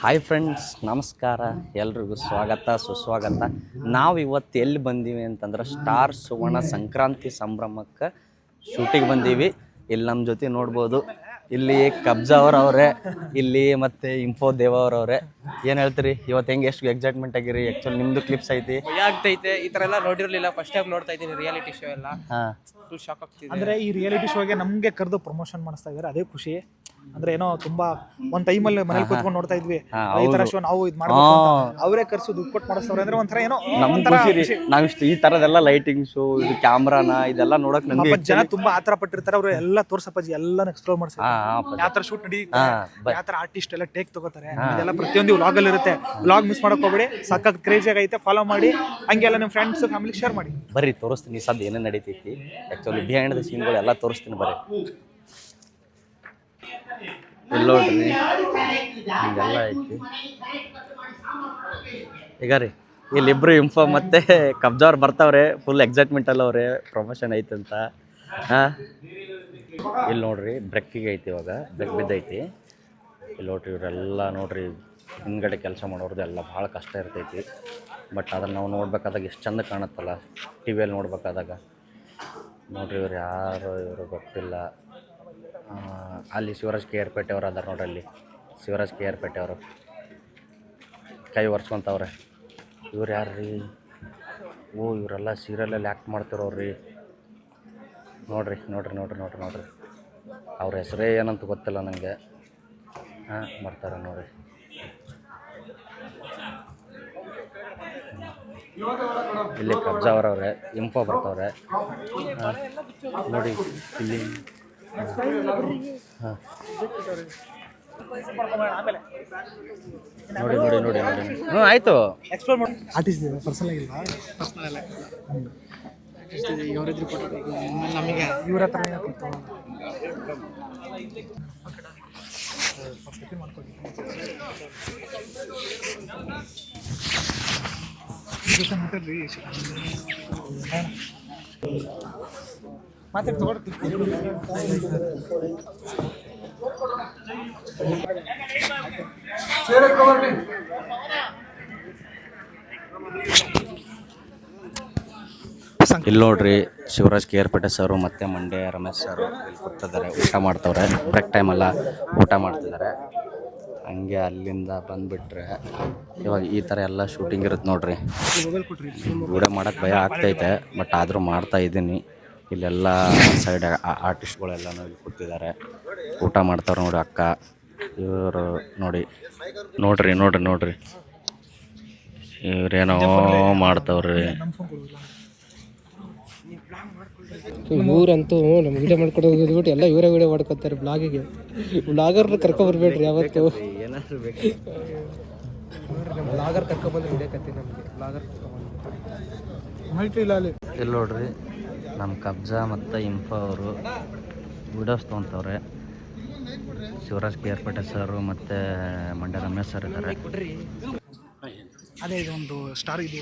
Hi friends, ನಮಸ್ಕಾರ. ಎಲ್ರಿಗೂ ಸ್ವಾಗತ ಸುಸ್ವಾಗತ. ನಾವು ಇವತ್ತು ಎಲ್ಲಿ ಬಂದೀವಿ ಅಂತಂದ್ರೆ ಸ್ಟಾರ್ ಸುವರ್ಣ ಸಂಕ್ರಾಂತಿ ಸಂಭ್ರಮಕ್ಕೆ ಶೂಟಿಗೆ ಬಂದೀವಿ. ಇಲ್ಲಿ ನಮ್ಮ ಜೊತೆ ನೋಡ್ಬೋದು, ಇಲ್ಲಿ ಕಬ್ಜಾ ಅವರವ್ರೆ, ಇಲ್ಲಿ ಮತ್ತು ಇಂಫೋ ದೇವ ಅವರವ್ರೆ. ಏನು ಹೇಳ್ತೀರಿ ಇವತ್ತು ಹೆಂಗೆ ಎಷ್ಟು ಎಕ್ಸೈಟ್ಮೆಂಟ್ ಆಗಿರಿ? ಆ್ಯಕ್ಚುಲಿ ನಿಮ್ಮದು ಕ್ಲಿಪ್ಸ್ ಐತಿ, ಆಗ್ತೈತೆ. ಈ ಥರ ಎಲ್ಲ ನೋಡಿರಲಿಲ್ಲ, ಫಸ್ಟ್ ಟೈಮ್ ನೋಡ್ತಾ ಇದ್ದೀನಿ ರಿಯಾಲಿಟಿ ಶೋ ಎಲ್ಲ. ಹಾಂ, ಫುಲ್ ಶಾಕ್ ಆಗ್ತಿದೆ. ಅಂದರೆ ಈ ರಿಯಾಲಿಟಿ ಶೋಗೆ ನಮಗೆ ಕರೆದು ಪ್ರಮೋಷನ್ ಮಾಡಿಸ್ತಾ ಇದ್ದಾರೆ, ಅದೇ ಖುಷಿ. ಅಂದ್ರೆ ಏನೋ ತುಂಬಾ ಒಂದು ಟೈಮಲ್ಲಿ ಮನೇಲಿ ಕೂತ್ಕೊಂಡು ನೋಡ್ತಾ ಇದ್ವಿ, ಈ ತರ ಶೋ ನಾವು ಇದು ಮಾಡ್ಬೇಕು ಅಂತ ಅವರೇ ಕರ್ಸು ದುಡ್ಡು ಕೊಟ್ಟು ಮಾಡಿಸ್ತಾರೆ ಅಂದ್ರೆ ಒಂಥರ ಏನೋ ನಮ್ಗೆ ಖುಷಿ ರೀ. ನಾವಿಷ್ಟು ಈ ಥರದೆಲ್ಲ ಲೈಟಿಂಗ್ ಶೋ, ಇದು ಕ್ಯಾಮ್ರಾನ ಇದೆಲ್ಲ ನೋಡೋಕೆ ನಮಗೆ ಜನ ತುಂಬಾ ಆತರ ಪಟ್ಟಿರ್ತಾರೆ. ಅವ್ರು ಎಲ್ಲ ತೋರ್ಸಪ್ಪಾಜಿ ಎಲ್ಲಾನು ಎಕ್ಸ್ಪ್ಲೋರ್ ಮಾಡ್ತಾರೆ, ಯಾವ ತರ ಶೂಟ್ ನಡೀತಾರೆ, ಯಾವ ತರ ಆರ್ಟಿಸ್ಟ್ ಎಲ್ಲ ಟೇಕ್ ತಗೋತಾರೆ, ಇದೆಲ್ಲ ಪ್ರತಿಯೊಂದು ವ್ಲಾಗ್ ಅಲ್ಲಿ ಇರುತ್ತೆ. ವ್ಲಾಗ್ ಮಿಸ್ ಮಾಡಕ್ ಹೋಗ್ಬೇಡಿ, ಸಖತ್ ಕ್ರೇಜಿ ಆಗೈತೆ. ಫಾಲೋ ಮಾಡಿ, ಹಂಗೆಲ್ಲ ನಿಮ್ಮ ಫ್ರೆಂಡ್ಸ್ ಫ್ಯಾಮಿಲಿ ಶೇರ್ ಮಾಡಿ. ಬರ್ರಿ ತೋರಿಸ್ತೀನಿ ಸದ್ ಏನೇನು ನಡೀತೈತಿ. ಆ್ಯಕ್ಚುಲಿ ಬಿಹೈಂಡ್ ದ ಸೀನ್ಗಳು ಎಲ್ಲ ತೋರಿಸ್ತೀನಿ ಬರ್ರಿ. ಇಲ್ಲಿ ನೋಡ್ರಿ ಹಿಂಗೆಲ್ಲ ಐತಿ. ಈಗ ರೀ ಇಲ್ಲಿಬ್ರು ಇಂಫೋ ಮತ್ತೆ ಕಬ್ಜಾ ಅವ್ರು ಬರ್ತಾವ್ರೆ, ಫುಲ್ ಎಕ್ಸೈಟ್ಮೆಂಟಲ್ಲಿ ಅವ್ರೆ, ಪ್ರಮೋಷನ್ ಐತಂತ. ಹಾಂ, ಇಲ್ಲಿ ನೋಡ್ರಿ ಬ್ರೆಕ್ಕಿಗೆ ಐತಿ, ಇವಾಗ ಬ್ರೆಕ್ ಬಿದ್ದೈತಿ. ಇಲ್ಲಿ ನೋಡ್ರಿ ಇವರೆಲ್ಲ ನೋಡ್ರಿ ಹಿಂದ್ಗಡೆ ಕೆಲಸ ಮಾಡೋರ್ದು ಎಲ್ಲ ಭಾಳ ಕಷ್ಟ ಇರ್ತೈತಿ. ಬಟ್ ಅದನ್ನು ನಾವು ನೋಡ್ಬೇಕಾದಾಗ ಎಷ್ಟು ಚಂದ ಕಾಣುತ್ತಲ್ಲ ಟಿ ವಿಯಲ್ಲಿ ನೋಡ್ಬೇಕಾದಾಗ. ನೋಡ್ರಿ ಇವ್ರು ಯಾರು, ಇವರು ಗೊತ್ತಿಲ್ಲ. ಅಲ್ಲಿ ಶಿವರಾಜ್ ಕೆ ಆರ್ ಪೇಟೆ ಅವರು ಅದಾರ ನೋಡ್ರಿ, ಅಲ್ಲಿ ಶಿವರಾಜ್ ಕೆ ಆರ್ ಪೇಟೆ ಅವರು ಕೈ ಒರೆಸ್ಕೊಂತವ್ರೆ. ಇವ್ರು ಯಾರು ರೀ? ಓ, ಇವರೆಲ್ಲ ಸೀರಿಯಲಲ್ಲಿ ಆ್ಯಕ್ಟ್ ಮಾಡ್ತಿರೋರು ರೀ. ನೋಡ್ರಿ ನೋಡ್ರಿ ನೋಡ್ರಿ ನೋಡ್ರಿ ನೋಡ್ರಿ ಅವ್ರ ಹೆಸರೇ ಏನಂತ ಗೊತ್ತಿಲ್ಲ ನನಗೆ. ಹಾಂ, ಬರ್ತಾರೆ ನೋಡ್ರಿ. ಇಲ್ಲಿ ಕಬ್ಜಾ ಅವರವ್ರೆ, ಇಂಫೋ ಬರ್ತವ್ರೆ. ನೋಡಿ ಇಲ್ಲಿ. ಹಾಂ, ನೋಡಿ ನೋಡಿ ನೋಡಿ ನೋಡಿ. ಹ್ಞೂ, ಆಯಿತು. ಎಕ್ಸ್ಪ್ಲೋರ್ ಮಾಡಿ. ಆರ್ಟಿಸ್ಟ್ ಪರ್ಸನಲ್ ಆಗಿಲ್ವಾ? ಪರ್ಸನಲ್ ನಮಗೆ ಇವ್ರ ಹತ್ರ ಮಾತಾಡಿ ತಗೊಳ್ತೀವಿ. ಇಲ್ಲಿ ನೋಡ್ರಿ ಶಿವರಾಜ್ ಕೆ ಆರ್ ಪೇಟೆ ಸರು ಮತ್ತು ಮಂಡ್ಯ ರಮೇಶ್ ಸರು ಇಲ್ಲಿ ಕೂತಿದ್ದಾರೆ, ಊಟ ಮಾಡ್ತವ್ರೆ. ಬ್ರೇಕ್ ಟೈಮೆಲ್ಲ ಊಟ ಮಾಡ್ತಿದ್ದಾರೆ. ಹಂಗೆ ಅಲ್ಲಿಂದ ಬಂದುಬಿಟ್ರೆ ಇವಾಗ ಈ ಥರ ಎಲ್ಲ ಶೂಟಿಂಗ್ ಇರುತ್ತೆ ನೋಡ್ರಿ. ವಿಡಿಯೋ ಮಾಡೋಕ್ಕೆ ಭಯ ಆಗ್ತೈತೆ, ಬಟ್ ಆದರೂ ಮಾಡ್ತಾ ಇದ್ದೀನಿ. ಇಲ್ಲೆಲ್ಲ ಸೈಡ್ ಆರ್ಟಿಸ್ಟ್ಗಳೆಲ್ಲನೂ ಇಲ್ಲಿ ಕೂತಿದ್ದಾರೆ, ಊಟ ಮಾಡ್ತಾವ್ರೆ ನೋಡಿ. ಅಕ್ಕ ಇವರು ನೋಡಿ ನೋಡ್ರಿ ನೋಡ್ರಿ ನೋಡ್ರಿ ಇವ್ರೇನೋ ಮಾಡ್ತಾವ್ರಿ. ಇವರಂತೂ ನಮ್ಮ ವಿಡಿಯೋ ಮಾಡ್ಕೊಡೋದು ಬಿಟ್ಟು ಎಲ್ಲ ಇವರೇ ವಿಡಿಯೋ ಮಾಡ್ಕೊತಾರೆ. ಬ್ಲಾಗಿಗೆ ಬ್ಲಾಗರ್ನ ಕರ್ಕೊಬರ್ಬೇಡ್ರಿ ಯಾವತ್ತು. ಏನಾದ್ರು ಬೇಕು ಬ್ಲಾಗರ್ ಕರ್ಕೊಬಂದ್ರೆ ವಿಡಿಯೋ ಕತ್ತಿ ನಮಗೆ. ಬ್ಲಾಗರ್ ಇಲ್ಲ ಅಲ್ಲಿ ಇಲ್ಲಿ ನೋಡ್ರಿ ನಮ್ಮ ಕಬ್ಜಾ ಮತ್ತು ಇಂಫೋ ಅವರು ವಿಡಿಯೋಸ್ ತೊಗೊತವ್ರೆ. ಶಿವರಾಜ್ ಕೆ ಆರ್ ಪೇಟೆ ಸರು ಮತ್ತು ಮಂಡ್ಯ ರಮೇಶ್ ಸರ್ ಇದ್ದಾರೆ. ಅದೇ ಇದು ಒಂದು ಸ್ಟಾರ್ ಇದು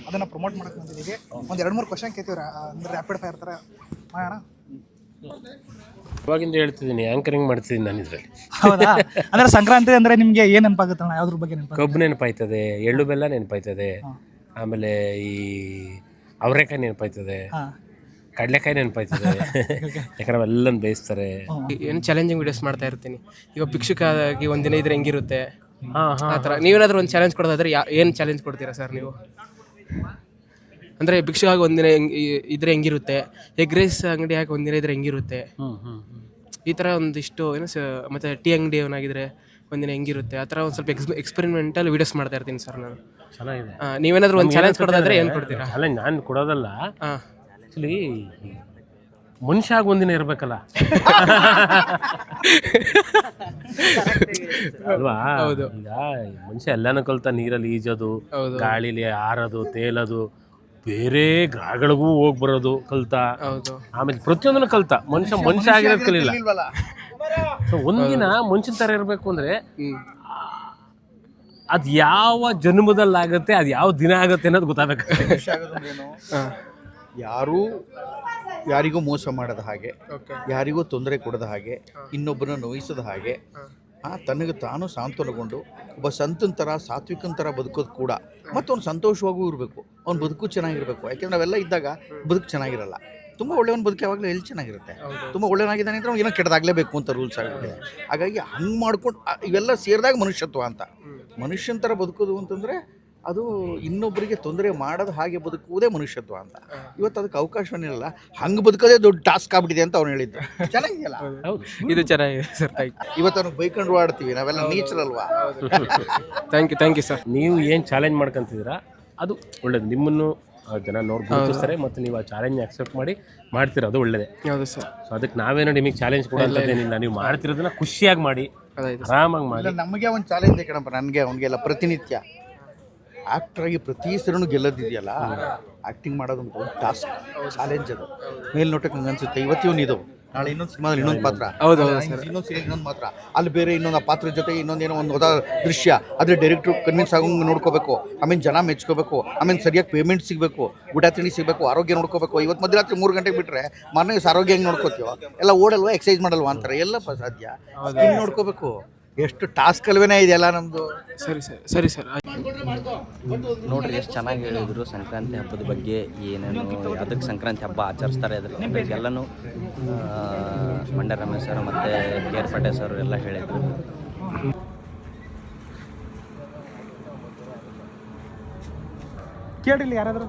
ಅದನ್ನು ಪ್ರಮೋಟ್ ಮಾಡಕ್ಕೆ ಬಂದಿದ್ದೀವಿ. ಒಂದು 2-3 ಕ್ವಶನ್ ಕೇಳ್ತೀವ್ರ, ಅಂದ್ರೆ ರ್ಯಾಪಿಡ್ ಫೈರ್ ಥರ ಮಾಡೋಣ. ಇವಾಗಿಂದ ಹೇಳ್ತಿದ್ದೀನಿ, ಆ್ಯಂಕರಿಂಗ್ ಮಾಡ್ತಿದ್ದೀನಿ ನಾನು ಇದರಲ್ಲಿ. ಹೌದಾ? ಅಂದ್ರೆ ಸಂಕ್ರಾಂತಿ ಅಂದರೆ ನಿಮಗೆ ಏನು ನೆನಪಾಗುತ್ತಣ್ಣ? ಯಾವ್ದ್ರ ಬಗ್ಗೆ ನೆನಪಾಗುತ್ತೆ? ಕಬ್ಬು ನೆನಪಾಯ್ತದೆ, ಎಳ್ಳು ಬೆಲ್ಲ ನೆನಪಾಯ್ತದೆ, ಆಮೇಲೆ ಈ ಅವರೆಕಾಯಿ ನೆನಪಾಯ್ತದೆ, ಕಡಲೆಕಾಯಿ ನೆನಪಾಯ್ತದೆ. ಯಾಕಂದ್ರೆ ಅವೆಲ್ಲ ಬೇಯಿಸ್ತಾರೆ. ಏನು ಚಾಲೆಂಜಿಂಗ್ ವಿಡಿಯೋಸ್ ಮಾಡ್ತಾ ಇರ್ತೀನಿ. ಈಗ ಭಿಕ್ಷುಕ ಆಗಿ ಒಂದಿನ ಇದ್ರೆ ಹೆಂಗಿರುತ್ತೆ ಆ ಥರ. ನೀವೇನಾದ್ರೂ ಒಂದು ಚಾಲೆಂಜ್ ಕೊಡೋದಾದ್ರೆ ಏನು ಚಾಲೆಂಜ್ ಕೊಡ್ತೀರಾ ಸರ್ ನೀವು? ಅಂದರೆ ಭಿಕ್ಷುಕ ಆಗಿ ಒಂದಿನ ಇದ್ರೆ ಹೆಂಗಿರುತ್ತೆ, ಎಗ್ ರೈಸ್ ಅಂಗಡಿ ಹಾಕಿ ಒಂದಿನ ಇದ್ರೆ ಹೆಂಗಿರುತ್ತೆ, ಈ ಥರ ಒಂದಿಷ್ಟು ಏನು ಮತ್ತು ಟೀ ಅಂಗಡಿ ಅವನಾಗಿದ್ರೆ ಒಂದಿನ ಹೆಂಗಿರುತ್ತೆ, ಆ ಥರ ಒಂದು ಸ್ವಲ್ಪ ಎಕ್ಸ್ಪೆರಿಮೆಂಟಲ್ ವೀಡಿಯೋಸ್ ಮಾಡ್ತಾ ಇರ್ತೀನಿ ಸರ್ ನಾನು. ಚೆನ್ನಾಗಿದೆ. ನೀವೇನಾದ್ರೂ ಒಂದು ಚಾಲೆಂಜ್ ಕೊಡೋದಾದ್ರೆ ಏನು ಕೊಡ್ತೀರಾ? ಚಾಲೆಂಜ್ ನಾನು ಕೊಡೋದಲ್ಲ, ಆ್ಯಕ್ಚುಲಿ ಮನುಷ್ಯ ಆಗಿ ಒಂದಿನ ಇರಬೇಕಲ್ಲ ಅಲ್ವಾ? ಈಗ ಮನುಷ್ಯ ಎಲ್ಲಾನು ಕಲ್ತ, ನೀರಲ್ಲಿ ಈಜೋದು, ಗಾಳಿಲಿ ಹಾರೋದು, ತೇಲೋದು, ಬೇರೆ ಗ್ರಹಗಳಿಗೂ ಹೋಗಿ ಬರೋದು ಕಲ್ತ, ಆಮೇಲೆ ಪ್ರತಿಯೊಂದನ್ನು ಕಲ್ತ. ಮನುಷ್ಯ ಆಗಿರೋದು ಕಲಿಲ್ಲ. ಸೊ ಒಂದಿನ ಮನುಷ್ಯನ ಥರ ಇರಬೇಕು ಅಂದರೆ ಅದು ಯಾವ ಜನ್ಮದಲ್ಲಾಗುತ್ತೆ, ಅದು ಯಾವ ದಿನ ಆಗುತ್ತೆ ಅನ್ನೋದು ಗೊತ್ತಾಗಬೇಕು. ಯಾರಿಗೂ ಮೋಸ ಮಾಡದ ಹಾಗೆ, ಯಾರಿಗೂ ತೊಂದರೆ ಕೊಡದ ಹಾಗೆ, ಇನ್ನೊಬ್ಬರನ್ನ ನೋಯಿಸದ ಹಾಗೆ ತನಗೆ ತಾನು ಸಾಂತ್ವನಗೊಂಡು ಒಬ್ಬ ಸಂತನ ಥರ ಸಾತ್ವಿಕನ ಥರ ಬದುಕೋದು ಕೂಡ ಮತ್ತು ಅವ್ನು ಸಂತೋಷವಾಗೂ ಇರಬೇಕು, ಅವ್ನ ಬದುಕು ಚೆನ್ನಾಗಿರಬೇಕು. ಯಾಕೆಂದ್ರೆ ನಾವೆಲ್ಲ ಇದ್ದಾಗ ಬದುಕು ಚೆನ್ನಾಗಿರಲ್ಲ. ತುಂಬ ಒಳ್ಳೆಯವನ ಬದುಕು ಯಾವಾಗಲೂ ಎಲ್ಲಿ ಚೆನ್ನಾಗಿರುತ್ತೆ. ತುಂಬ ಒಳ್ಳೆಯನಾಗಿದ್ದಾನೆ ಅಂದರೆ ಅವ್ನು ಏನೋ ಕೆಟ್ಟದಾಗಲೇಬೇಕು ಅಂತ ರೂಲ್ಸ್ ಆಗಿದೆ. ಹಾಗಾಗಿ ಹಂಗೆ ಮಾಡ್ಕೊಂಡು ಇವೆಲ್ಲ ಸೇರಿದಾಗ ಮನುಷ್ಯತ್ವ ಅಂತ. ಮನುಷ್ಯನ ಥರ ಬದುಕೋದು ಅಂತಂದರೆ ಅದು ಇನ್ನೊಬ್ಬರಿಗೆ ತೊಂದರೆ ಮಾಡೋದು ಹಾಗೆ ಬದುಕುವುದೇ ಮನುಷ್ಯತ್ವ ಅಂತ. ಇವತ್ತು ಅದಕ್ಕೆ ಅವಕಾಶವನ್ನಿರಲ್ಲ, ಹಂಗೆ ಬದುಕೋದೇ ದೊಡ್ಡ ಟಾಸ್ಕ್ ಆಗ್ಬಿಟ್ಟಿದೆ ಅಂತ ಅವ್ನು ಹೇಳಿದ್ದು. ಚೆನ್ನಾಗಿಲ್ಲ, ಇದು ಚೆನ್ನಾಗಿದೆ ಸರ್. ಇವತ್ತು ಅವ್ನಿಗೆ ಬೈಕೊಂಡು ಆಡ್ತೀವಿ, ನಾವೆಲ್ಲ ನೇಚರ್ ಅಲ್ವಾ. Thank you sir. ನೀವು ಏನು ಚಾಲೆಂಜ್ ಮಾಡ್ಕೊಂತಿದ್ದೀರಾ ಅದು ಒಳ್ಳೇದು. ನಿಮ್ಮನ್ನು ಜನ ನೋಡಿ ಗುರುತಿಸ್ತಾರೆ ಮತ್ತು ನೀವು ಆ ಚಾಲೆಂಜ್ ಅಕ್ಸೆಪ್ಟ್ ಮಾಡಿ ಮಾಡ್ತೀರ, ಅದು ಒಳ್ಳೇದೇ. ಹೌದು ಸರ್. ಸೊ ಅದಕ್ಕೆ ನಾವೇನೋ ನಿಮಗೆ ಚಾಲೆಂಜ್ ಕೊಡೋಂಥದ್ದೇನಿಲ್ಲ. ನೀವು ಮಾಡ್ತಿರೋದನ್ನ ಖುಷಿಯಾಗಿ ಮಾಡಿ, ಆರಾಮಾಗಿ ಮಾಡಿ. ನಮಗೆ ಒಂದು ಚಾಲೆಂಜ್ ಕಣಪ್ಪ, ನನಗೆ ಅವ್ನಿಗೆಲ್ಲ ಪ್ರತಿನಿತ್ಯ ಆ್ಯಕ್ಟ್ರಾಗಿ ಪ್ರತಿ ಸರಿನೂ ಗೆಲ್ಲೋದಿದೆಯಲ್ಲ, ಆ್ಯಕ್ಟಿಂಗ್ ಮಾಡೋದು ಒಂದು ದೊಡ್ಡ ಟಾಸ್ಕ್, ಚಾಲೆಂಜ್ ಅದು. ಮೇಲ್ನೋಟಕ್ಕೆ ನಂಗೆ ಅನ್ಸುತ್ತೆ ಇವತ್ತು ಇದು, ನಾಳೆ ಇನ್ನೊಂದು ಸಿನಿಮಾದಲ್ಲಿ ಇನ್ನೊಂದು ಪಾತ್ರ, ಇನ್ನೊಂದು ಸೀರಿಯಲ್ ಇನ್ನೊಂದು ಪಾತ್ರ, ಅಲ್ಲಿ ಬೇರೆ ಇನ್ನೊಂದು ಆ ಪಾತ್ರದ ಜೊತೆ ಇನ್ನೊಂದೇನೋ ಒಂದು ಹೊಸ ದೃಶ್ಯ. ಆದರೆ ಡೈರೆಕ್ಟ್ರು ಕನ್ವಿನ್ಸ್ ಆಗೋಂಗೆ ನೋಡ್ಕೋಬೇಕು, ಆಮೇಲೆ ಜನ ಮೆಚ್ಕೋಬೇಕು, ಆಮೇಲೆ ಸರಿಯಾಗಿ ಪೇಮೆಂಟ್ ಸಿಗಬೇಕು, ಊಟ ತಿಂಡಿ ಸಿಗಬೇಕು, ಆರೋಗ್ಯ ನೋಡ್ಕೋಬೇಕು. ಇವತ್ತು ಮಧ್ಯರಾತ್ರಿ 3 ಗಂಟೆಗೆ ಬಿಟ್ಟರೆ ಮನೆ ಆರೋಗ್ಯ ಹೆಂಗೆ ನೋಡ್ಕೋತೀವೋ, ಎಲ್ಲ ಓಡಲ್ವಾ, ಎಕ್ಸಸೈಸ್ ಮಾಡಲ್ವಾ ಅಂತಾರೆ. ಎಲ್ಲಪ್ಪ ಸಾಧ್ಯ, ಸ್ಕಿನ್ ನೋಡ್ಕೋಬೇಕು. ಎಷ್ಟು ಟಾಸ್ಕ್ ಅಲ್ವೇನೇ ಇದೆಯಲ್ಲ ನಮ್ಮದು. ಸರಿ ಸರ್. ನೋಡ್ರಿ ಎಷ್ಟು ಚೆನ್ನಾಗಿ ಹೇಳಿದರು ಸಂಕ್ರಾಂತಿ ಹಬ್ಬದ ಬಗ್ಗೆ, ಏನೇನು ಅದಕ್ಕೆ ಸಂಕ್ರಾಂತಿ ಹಬ್ಬ ಆಚರಿಸ್ತಾರೆ ಅದ್ರ ಎಲ್ಲನೂ ಮಂಡ್ಯ ರಮೇಶ್ ಸರ್ ಮತ್ತು ಕೇರ್ಪೇಟೆ ಸರ್ ಎಲ್ಲ ಹೇಳಿದರು. ಕೇಳಿಲ್ಲ ಯಾರಾದರೂ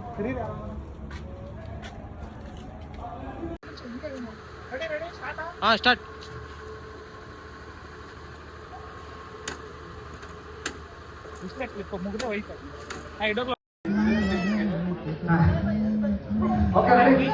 ಹಾಂ ಸ್ಟಾರ್ಟ್. ಇಷ್ಟೇ ಕ್ಲಿಪ್ ಮುಗಿದ್ರೆ ಹೋಯ್ತು. Okay, ready?